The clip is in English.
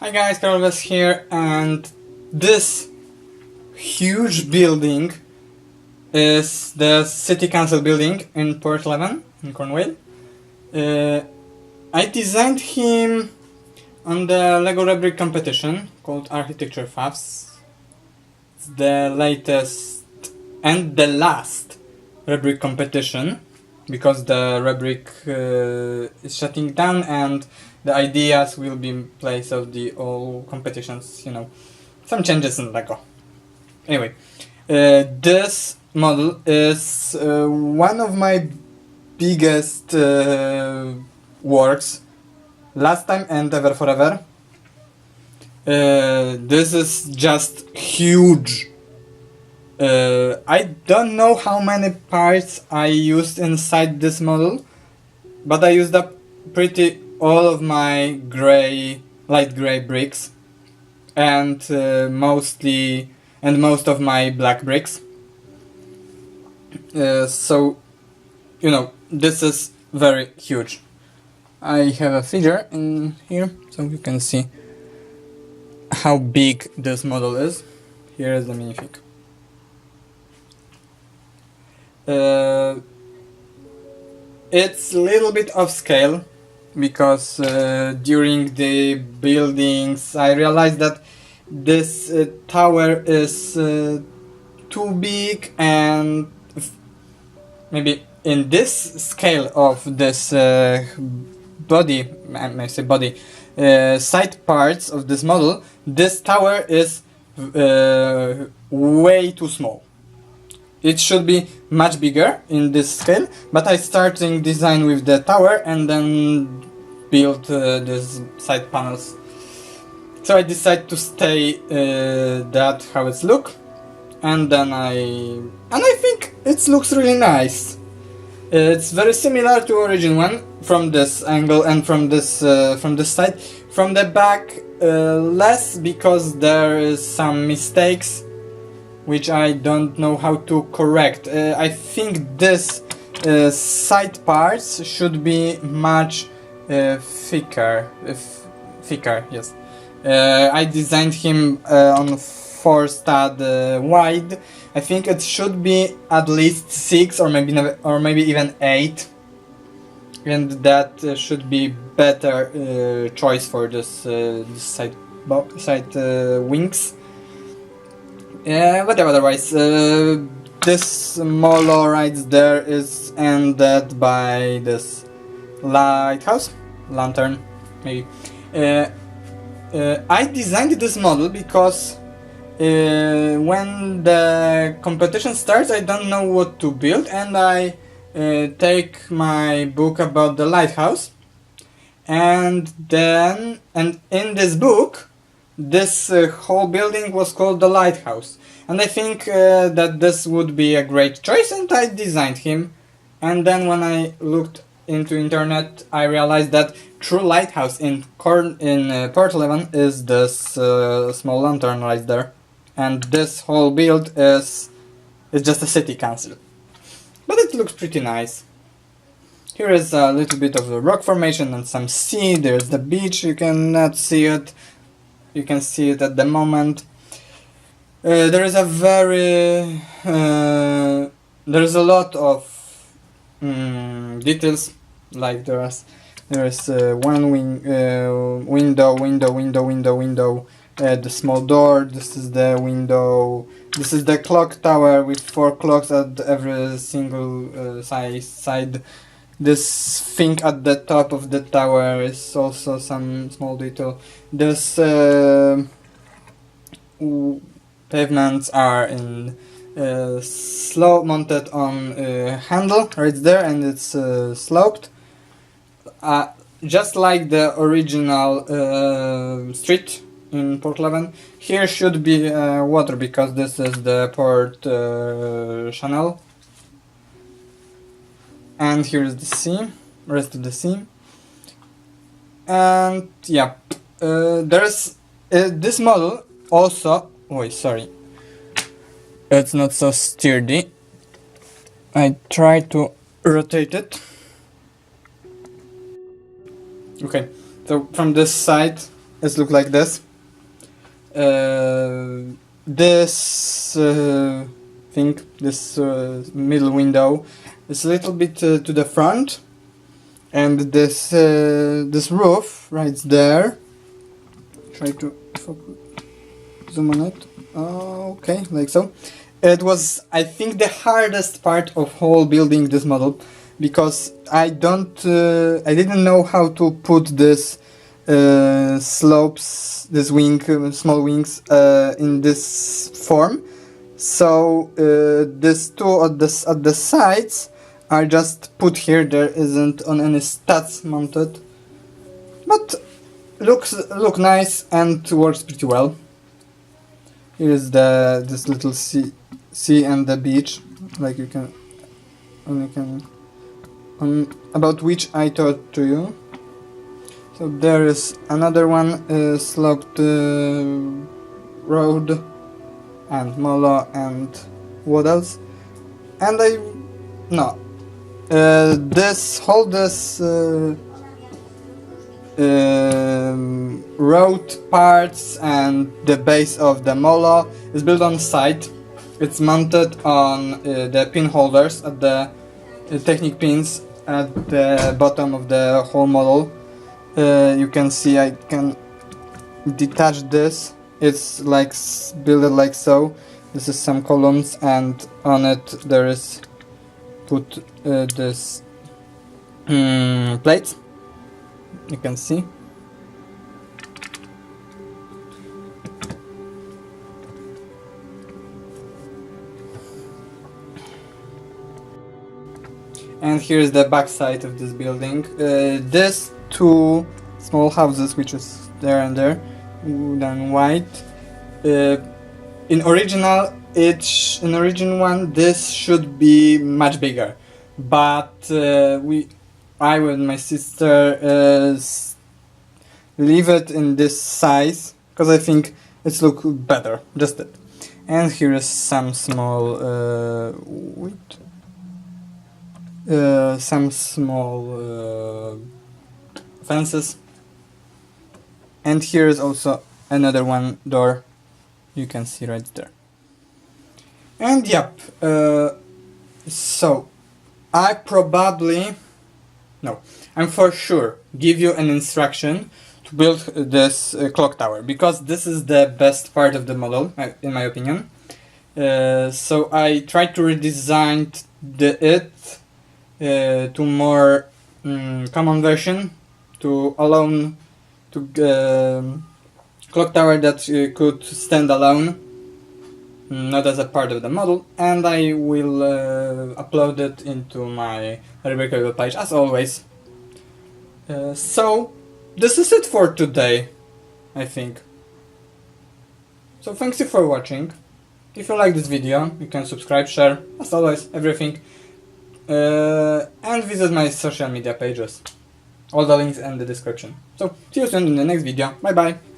Hi guys, Cornwall here, and this huge building is the City Council building in Porthleven, in Cornwall. I designed him on the LEGO Rebrick competition called Architecture Fafs. It's the latest and the last Rebrick competition, because the Rebrick is shutting down and the ideas will be in place of the all competitions, some changes in LEGO. Anyway, this model is one of my biggest works, last time and ever forever. This is just huge. I don't know how many parts I used inside this model, but I used up pretty all of my light gray bricks, and most of my black bricks. So, this is very huge. I have a figure in here, so you can see how big this model is. Here is the minifig. It's a little bit off scale, because during the buildings I realized that this tower is too big, and maybe in this scale of this side parts of this model, this tower is way too small. It should be much bigger in this scale, but I started design with the tower and then build these side panels. So I decided to stay that how it's look, and then I think it looks really nice. It's very similar to origin one from this angle and from this side. From the back, less, because there is some mistakes which I don't know how to correct. I think this side parts should be much thicker. Yes. I designed him on 4 stud wide. I think it should be at least 6 or maybe even 8, and that should be better choice for this side wings. But otherwise, this model right there is ended by this lantern, maybe. I designed this model because when the competition starts, I don't know what to build, and I take my book about the lighthouse, and in this book, this whole building was called the lighthouse, and I think that this would be a great choice, and I designed him. And then when I looked into internet, I realized that true lighthouse in Porthleven is this small lantern right there, and this whole build is just a city council, but it looks pretty nice. Here is a little bit of the rock formation and some sea. There's the beach. You cannot see it. You can see it at the moment. There is a lot of details. Like there is one window, the small door. This is the window. This is the clock tower with 4 clocks at every single side. This thing at the top of the tower is also some small detail. This pavements are in slope mounted on handle right there, and it's sloped, just like the original street in Porthleven. Here should be water, because this is the port channel. And here is the sea, rest of the sea. And yeah, there's this model also. Oh, sorry, it's not so sturdy. I try to rotate it. Okay, so from this side it looks like this. This thing, this middle window, is a little bit to the front, and this this roof right there. Try to zoom on it. Okay, like so. It was, I think, the hardest part of whole building this model, because I didn't know how to put this slopes, this wing, small wings, in this form. So these two at the sides are just put here. There isn't on any studs mounted, but look nice and works pretty well. Here is this little sea and the beach, like you can about which I talked to you. So there is another one, sloped road and molo and what else? And this road parts and the base of the molo is built on site. It's mounted on the pin holders at the Technic pins at the bottom of the whole model. You can see I can detach this. It's like built like so. This is some columns, and on it there is put this plates. You can see. And here's the back side of this building. These two small houses, which is there and there, wood and white. In original one, this should be much bigger, but I with my sister leave it in this size because I think it's look better. Just it. And here is some small fences, and here is also another one door, you can see right there. And yep, so I'm for sure give you an instruction to build this clock tower, because this is the best part of the model in my opinion. So I tried to redesign it to more common version, to allow clock tower that could stand alone, not as a part of the model, and I will upload it into my Rebrick page as always. So this is it for today, I think. So thanks you for watching. If you like this video, you can subscribe, share, as always, everything. And visit my social media pages. All the links in the description. So, see you soon in the next video. Bye bye!